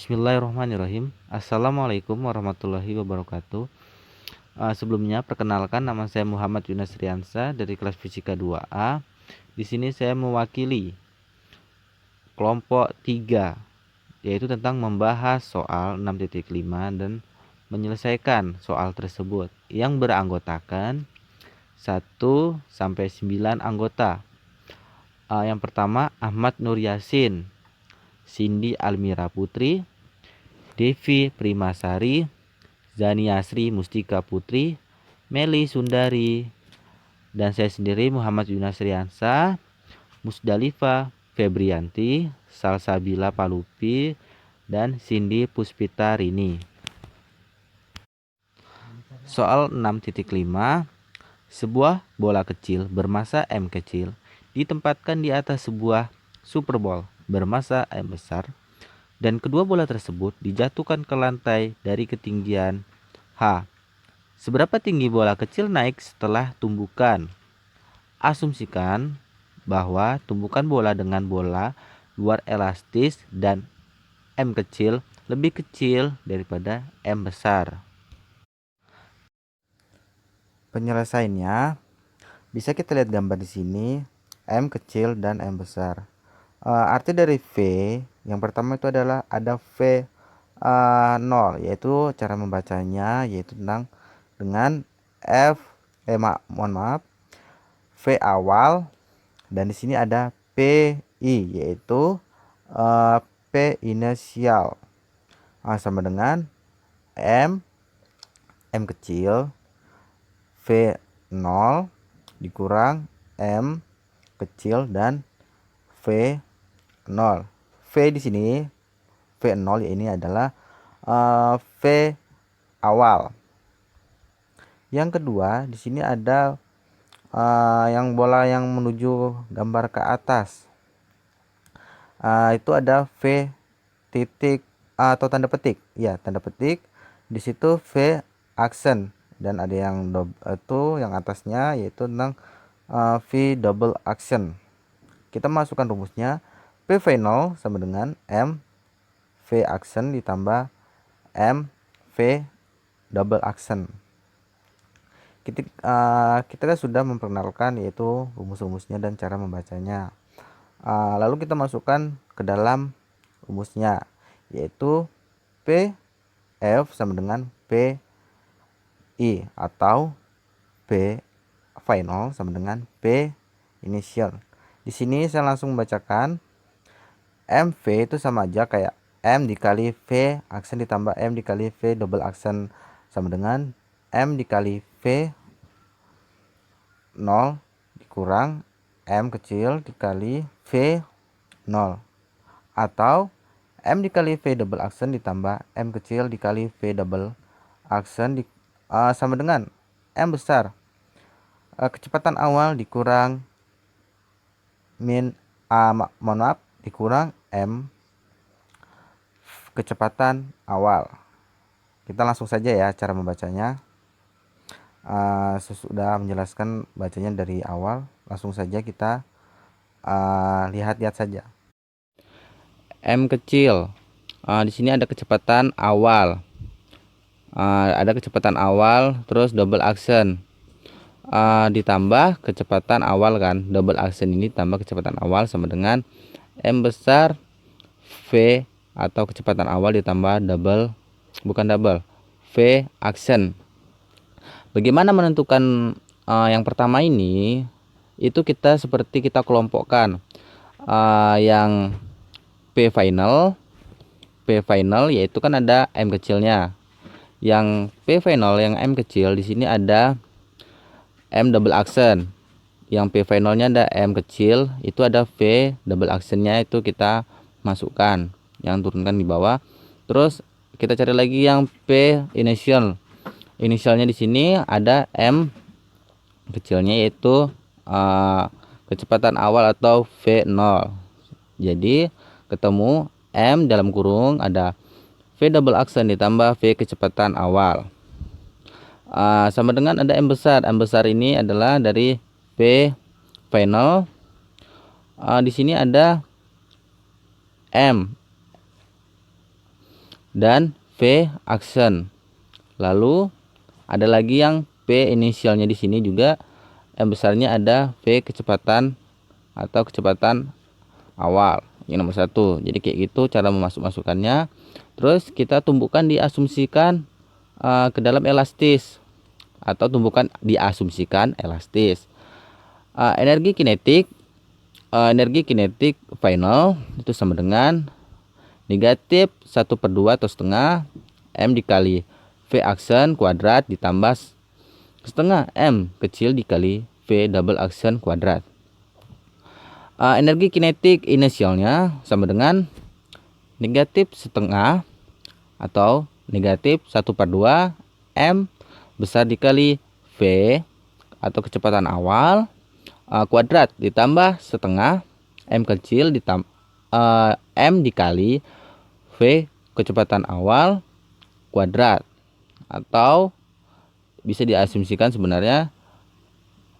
Bismillahirrahmanirrahim. Assalamualaikum warahmatullahi wabarakatuh. Sebelumnya perkenalkan, nama saya Muhammad Yunus Riansa dari kelas Fisika 2A. Di sini saya mewakili kelompok 3, yaitu tentang membahas soal 6.5 dan menyelesaikan soal tersebut yang beranggotakan 1 sampai 9 anggota. Yang pertama Ahmad Nur Yasin, Cindy Almira Putri, Devi Primasari, Zaniasri Mustika Putri, Meli Sundari, dan saya sendiri Muhammad Yunus Riansa, Musdalifa Febrianti, Salsabila Palupi, dan Cindy Puspita Rini. Soal 6.5. Sebuah bola kecil bermasa M kecil ditempatkan di atas sebuah superball bermasa M besar, dan kedua bola tersebut dijatuhkan ke lantai dari ketinggian H. Seberapa tinggi bola kecil naik setelah tumbukan? Asumsikan bahwa tumbukan bola dengan bola luar elastis dan M kecil lebih kecil daripada M besar. Penyelesaiannya bisa kita lihat gambar di sini, M kecil dan M besar. Arti dari V yang pertama itu adalah ada V 0, yaitu cara membacanya yaitu dengan V awal, dan di sini ada PI, yaitu P inisial, sama dengan M kecil V 0 dikurang M kecil dan V 0. V di sini V0 ya, ini adalah V awal. Yang kedua, di sini ada yang bola yang menuju gambar ke atas. Itu ada V titik atau tanda petik. Ya, tanda petik. Di situ V aksen, dan ada yang itu yang atasnya yaitu tentang V double action. Kita masukkan rumusnya. P final sama dengan M V action ditambah M V double action. Kita sudah memperkenalkan yaitu rumus-rumusnya dan cara membacanya. Lalu kita masukkan ke dalam rumusnya, yaitu P F sama dengan P I, atau P final sama dengan P initial. Di sini saya langsung membacakan. MV itu sama aja kayak M dikali V aksen ditambah M dikali V double aksen sama dengan M dikali V 0 dikurang M kecil dikali V 0, atau M dikali V double aksen ditambah M kecil dikali V double aksen sama dengan M besar kecepatan awal dikurang dikurang M kecepatan awal. Kita langsung saja ya cara membacanya. Sesudah menjelaskan bacanya dari awal, langsung saja kita lihat saja. M kecil, di sini ada kecepatan awal, terus double action, ditambah kecepatan awal kan, double action ini tambah kecepatan awal sama dengan M besar V atau kecepatan awal ditambah V action. Bagaimana menentukan yang pertama ini? Itu kita seperti kita kelompokkan. Yang P final yaitu kan ada M kecilnya. Yang P final yang M kecil di sini ada M double action. Yang P finalnya ada M kecil, itu ada V double actionnya, itu kita masukkan, yang turunkan di bawah. Terus kita cari lagi yang P inisialnya di sini ada M kecilnya, yaitu kecepatan awal atau V0. Jadi ketemu M dalam kurung ada V double action ditambah V kecepatan awal, sama dengan ada M besar. M besar ini adalah dari P final. Di sini ada M dan V action. Lalu ada lagi yang V inisialnya di sini juga, M besarnya ada V kecepatan atau kecepatan awal. Yang nomor 1. Jadi kayak gitu cara memasukkannya. Terus kita tumbuhkan diasumsikan ke dalam elastis, atau tumbuhkan diasumsikan elastis. Energi kinetik final itu sama dengan negatif 1/2 atau setengah M dikali V action kuadrat ditambah setengah M kecil dikali V double action kuadrat. Energi kinetik inisialnya sama dengan negatif setengah atau negatif 1/2 M besar dikali V atau kecepatan awal kuadrat ditambah setengah M kecil ditambah M dikali V kecepatan awal kuadrat, atau bisa diasumsikan sebenarnya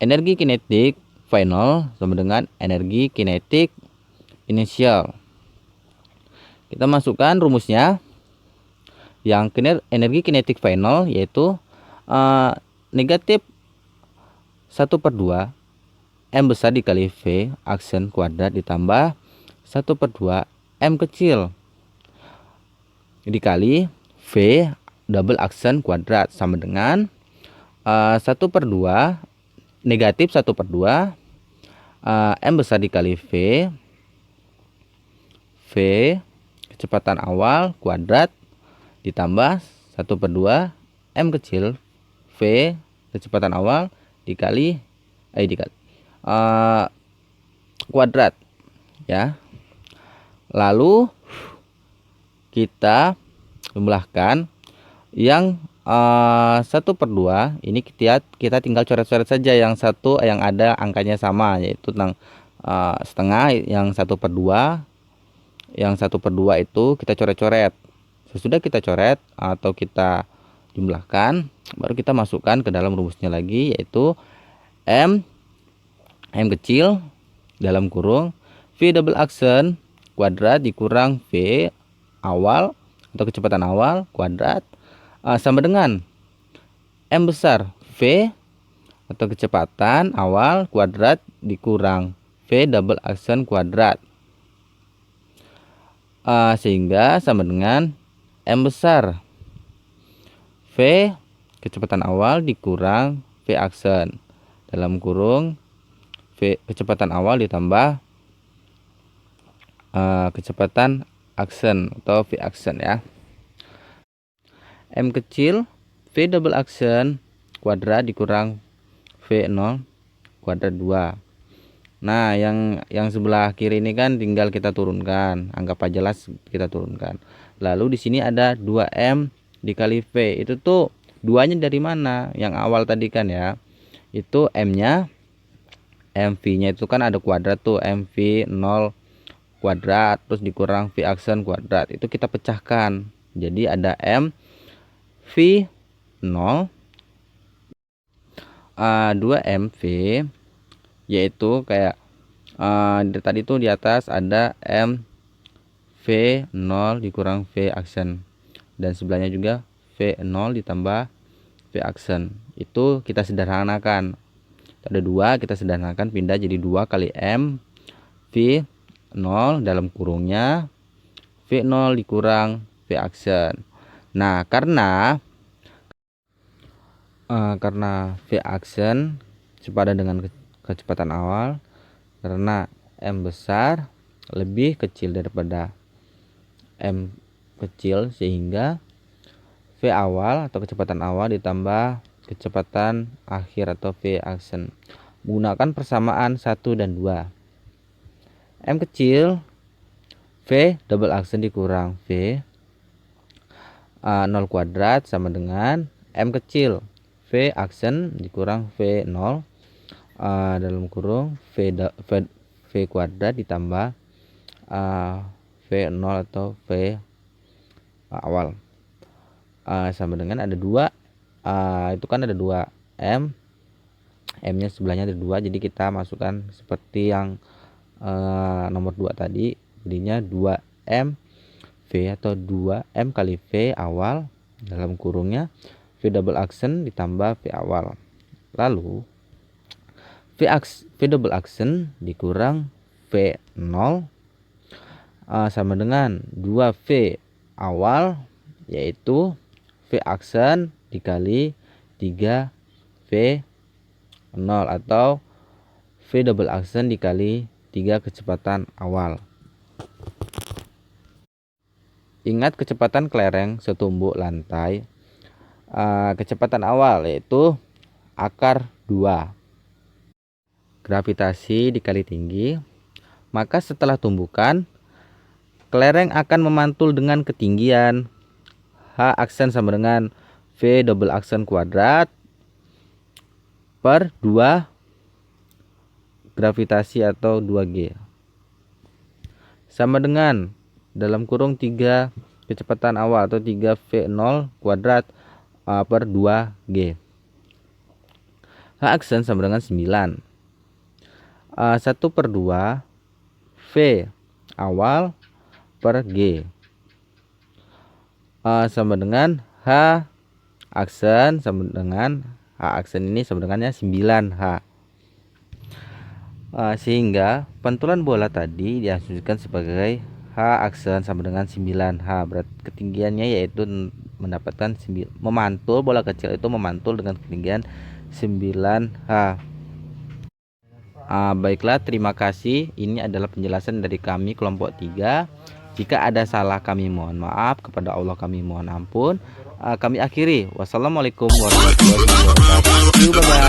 energi kinetik final sama dengan energi kinetik inisial. Kita masukkan rumusnya. Yang energi kinetik final yaitu negatif 1/2 M besar dikali V action kuadrat ditambah 1/2 M kecil dikali V double action kuadrat sama dengan 1/2 negatif 1/2 M besar dikali V kecepatan awal kuadrat ditambah 1/2 M kecil V kecepatan awal dikali kuadrat ya. Lalu kita jumlahkan yang 1/2 ini kita tinggal coret-coret saja yang satu yang ada angkanya sama, yaitu tentang setengah. Yang 1/2 itu kita coret-coret. Sesudah kita coret atau kita jumlahkan, baru kita masukkan ke dalam rumusnya lagi, yaitu M kecil dalam kurung V double action kuadrat dikurang V awal atau kecepatan awal kuadrat sama dengan M besar V atau kecepatan awal kuadrat dikurang V double action kuadrat, sehingga sama dengan M besar V kecepatan awal dikurang V action dalam kurung V kecepatan awal ditambah kecepatan action atau V action ya. M kecil V double action kuadrat dikurang V0 kuadrat 2. Nah, yang sebelah kiri ini kan tinggal kita turunkan, anggap aja lah kita turunkan. Lalu di sini ada 2M dikali V. Itu tuh duanya dari mana? Yang awal tadi kan ya. Itu M-nya, MV-nya itu kan ada kuadrat tuh, MV0 kuadrat terus dikurang V action kuadrat. Itu kita pecahkan. Jadi ada M V0 2MV, yaitu kayak tadi tuh di atas ada M V0 dikurang V action, dan sebelahnya juga V0 ditambah V action. Itu kita sederhanakan, ada 2, kita sederhanakan pindah jadi 2 kali M V0 dalam kurungnya V0 dikurang V action. Nah, karena V action sepadan dengan kecepatan awal, karena M besar lebih kecil daripada M kecil, sehingga V awal atau kecepatan awal ditambah kecepatan akhir atau V action. Menggunakan persamaan 1 dan 2. M kecil V double action dikurang V 0 kuadrat sama dengan M kecil V action dikurang V0 dalam kurung V kuadrat ditambah V0 atau V awal sama dengan ada 2, itu kan ada 2 M nya sebelahnya ada 2, jadi kita masukkan seperti yang nomor 2 tadi, jadinya 2M V atau 2M kali V awal dalam kurungnya V double aksen ditambah V awal. Lalu V double aksen dikurang V0 sama dengan 2V awal, yaitu V aksen dikali 3V0 atau V double aksen dikali 3 kecepatan awal. Ingat kecepatan kelereng setumbuk lantai, kecepatan awal yaitu akar 2. Gravitasi dikali tinggi, maka setelah tumbukan kelereng akan memantul dengan ketinggian H aksen sama dengan V double aksen kuadrat per 2 gravitasi atau 2G sama dengan dalam kurung 3 kecepatan awal atau 3V0 kuadrat per 2G. H aksen sama dengan 9. 1/2 V awal per G sama dengan H aksen sama dengan H aksen ini sama dengannya 9H. Sehingga pantulan bola tadi diasumsikan sebagai H aksen sama dengan 9H. Berat ketinggiannya yaitu mendapatkan memantul, bola kecil itu memantul dengan ketinggian 9H. Baiklah, terima kasih. Ini adalah penjelasan dari kami kelompok 3. Jika ada salah kami mohon maaf, kepada Allah kami mohon ampun. Kami akhiri. Wassalamualaikum warahmatullahi wabarakatuh. Bye-bye.